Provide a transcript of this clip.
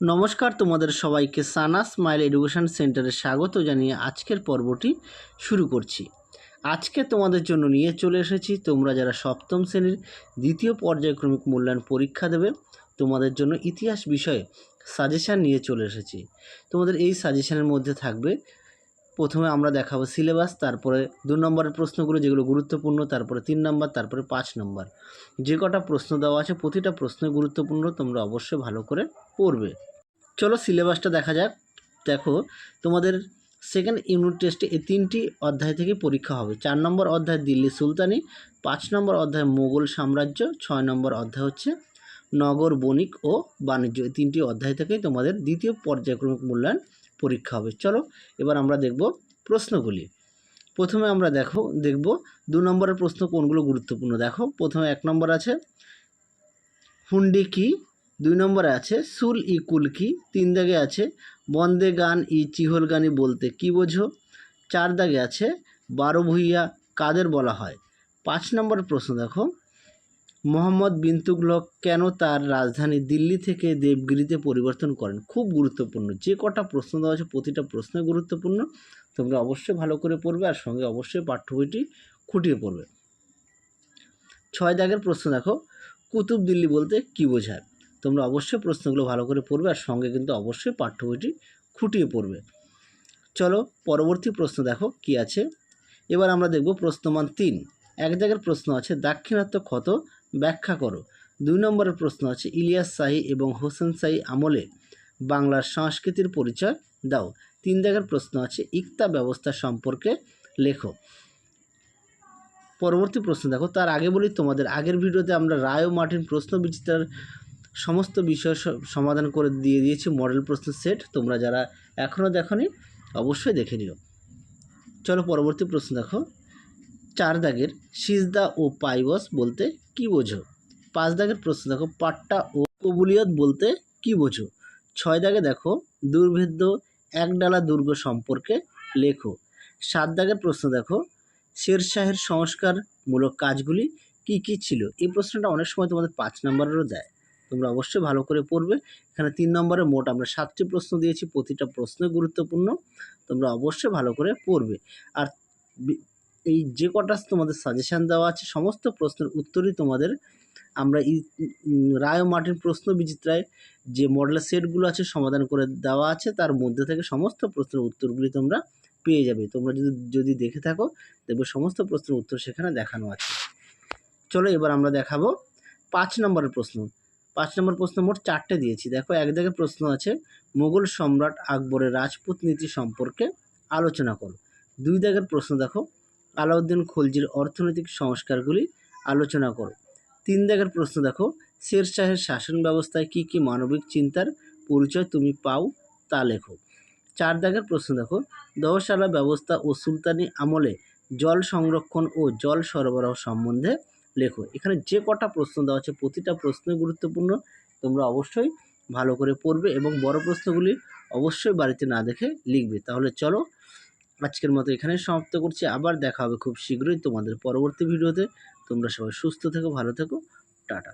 নমস্কার, তোমাদের সবাইকে সানা স্মাইল এডুকেশন সেন্টারে স্বাগত জানিয়ে আজকের পর্বটি শুরু করছি। আজকে তোমাদের জন্য নিয়ে চলে এসেছি তোমরা যারা সপ্তম শ্রেণীর দ্বিতীয় পর্যায়ক্রমিক মূল্যায়ন পরীক্ষা দেবে তোমাদের জন্য ইতিহাস বিষয়ে সাজেশান নিয়ে চলে এসেছি। তোমাদের এই সাজেশানের মধ্যে থাকবে, প্রথমে আমরা দেখাবো সিলেবাস, তারপরে 2 নম্বরের প্রশ্নগুলো যেগুলো গুরুত্বপূর্ণ, তারপরে 3 নম্বর, তারপরে 5 নম্বর। যে কটা প্রশ্ন দেওয়া আছে প্রতিটা প্রশ্ন গুরুত্বপূর্ণ, তোমরা অবশ্যই ভালো করে পড়বে। চলো সিলেবাসটা দেখা যাক। দেখো, তোমাদের সেকেন্ড ইউনিট টেস্টে এই 3টি অধ্যায় থেকে পরীক্ষা হবে। 4 নম্বর অধ্যায় দিল্লি সুলতানি, 5 নম্বর অধ্যায় মোগল সাম্রাজ্য, 6 নম্বর অধ্যায় হচ্ছে নগর বণিক ও বাণিজ্য। এই 3টি অধ্যায় থেকেই তোমাদের দ্বিতীয় পর্যায়ক্রমিক মূল্যায়ন পরীক্ষা হবে। চলো এবার আমরা দেখব প্রশ্নগুলি। প্রথমে আমরা দেখব 2 নম্বরের প্রশ্ন কোনগুলো গুরুত্বপূর্ণ। দেখো, প্রথমে 1 নম্বর আছে হুন্ডি কি, 2 নম্বরে আছে সুল ই কুল কি, 3 দাগে আছে বন্দে গান ই চিহল গানি বলতে কি বোঝো, 4 দাগে আছে 12 ভূঁইয়া কাদের বলা হয়। 5 নম্বরের প্রশ্ন দেখো, মোহাম্মদ বিন তুগলক কেন তার রাজধানী দিল্লি থেকে দেবগিরিতে পরিবর্তন করেন। খুব গুরুত্বপূর্ণ, যে কটা প্রশ্ন দেওয়া আছে প্রতিটা প্রশ্ন গুরুত্বপূর্ণ, তোমরা অবশ্যই ভালো করে পড়বে আর সঙ্গে অবশ্যই পাঠ্য বইটি খুঁটিয়ে পড়বে। 6 দাগের প্রশ্ন দেখো, কুতুব দিল্লি বলতে কি বোঝায়। তোমরা অবশ্যই প্রশ্নগুলো ভালো করে পড়বে আর সঙ্গে কিন্তু অবশ্যই পাঠ্য বইটি খুঁটিয়ে পড়বে। চলো পরবর্তী প্রশ্ন দেখো কি আছে। এবার আমরা দেখব প্রশ্নমান 3। 1 দাগের প্রশ্ন আছে দাক্ষিণাত্য ক্ষত ব্যাখ্যা করো। 2 নম্বরের প্রশ্ন আছে ইলিয়াস শাহী এবং হোসেন শাহী আমলে বাংলার সংস্কৃতির পরিচয় দাও। 3 দাগের প্রশ্ন আছে ইক্তা ব্যবস্থা সম্পর্কে লেখো। পরবর্তী প্রশ্ন দেখো, তার আগে বলি তোমাদের আগের ভিডিওতে আমরা রায় ও মার্টিন প্রশ্ন বিচিত্রার সমস্ত বিষয় সমাধান করে দিয়ে দিয়েছি মডেল প্রশ্ন সেট। তোমরা যারা এখনও দেখোনি অবশ্যই দেখে নিও। চলো পরবর্তী প্রশ্ন দেখো, 4 দাগের সিজদা ও পাইবস বলতে কি বোঝো। 5 দাগের প্রশ্ন দেখো, পাট্টা ও কবুলিয়ত বলতে কি বোঝো। 6 দাগে দেখো দুর্ভেদ্য একডালা দুর্গ সম্পর্কে লেখো। 7 দাগের প্রশ্ন দেখো, শেরশাহের সংস্কারমূলক কাজগুলি কি কি ছিল। এই প্রশ্নটা অনেক সময় তোমাদের 5 নম্বরেরও দেয়, তোমরা অবশ্যই ভালো করে পড়বে। এখানে 3 নম্বরে মোট আমরা 7টি প্রশ্ন দিয়েছি, প্রতিটা প্রশ্ন গুরুত্বপূর্ণ, তোমরা অবশ্যই ভালো করে পড়বে। আর এই যে কটা তোমাদের সাজেশান দেওয়া আছে সমস্ত প্রশ্নের উত্তরই তোমাদের আমরা রায় ও মার্টিন প্রশ্ন বিচিত্রায় যে মডেল সেটগুলো আছে সমাধান করে দেওয়া আছে, তার মধ্যে থেকে সমস্ত প্রশ্নের উত্তরগুলি তোমরা পেয়ে যাবে। তোমরা যদি দেখে থাকো দেখবে সমস্ত প্রশ্নের উত্তর সেখানে দেখানো আছে। চলো এবার আমরা দেখাবো 5 নম্বরের প্রশ্ন। 5 নম্বর প্রশ্ন মোট 4টে দিয়েছি। দেখো, 1 দাগের প্রশ্ন আছে মুঘল সম্রাট আকবরের রাজপুত নীতি সম্পর্কে আলোচনা করো। 2 দাগের প্রশ্ন দেখো, আলাউদ্দিন খলজির অর্থনৈতিক সংস্কারগুলি আলোচনা করো। 3 দাগের প্রশ্ন দেখো, শেরশাহের শাসন ব্যবস্থায় কী কী মানবিক চিন্তার পরিচয় তুমি পাও তা লেখো। 4 দাগের প্রশ্ন দেখো, দহশালা ব্যবস্থা ও সুলতানি আমলে জল সংরক্ষণ ও জল সরবরাহ সম্বন্ধে লেখো। এখানে যে কটা প্রশ্ন দেওয়া আছে প্রতিটা প্রশ্নই গুরুত্বপূর্ণ, তোমরা অবশ্যই ভালো করে পড়বে এবং বড় প্রশ্নগুলি অবশ্যই বাড়িতে না দেখে লিখবে। তাহলে চলো আজকের মতো এখানে সমাপ্ত করছি। আবার দেখা হবে খুব শীঘ্রই তোমাদের পরবর্তী ভিডিওতে। তোমরা সবাই সুস্থ থেকো, ভালো থেকো, টাটা।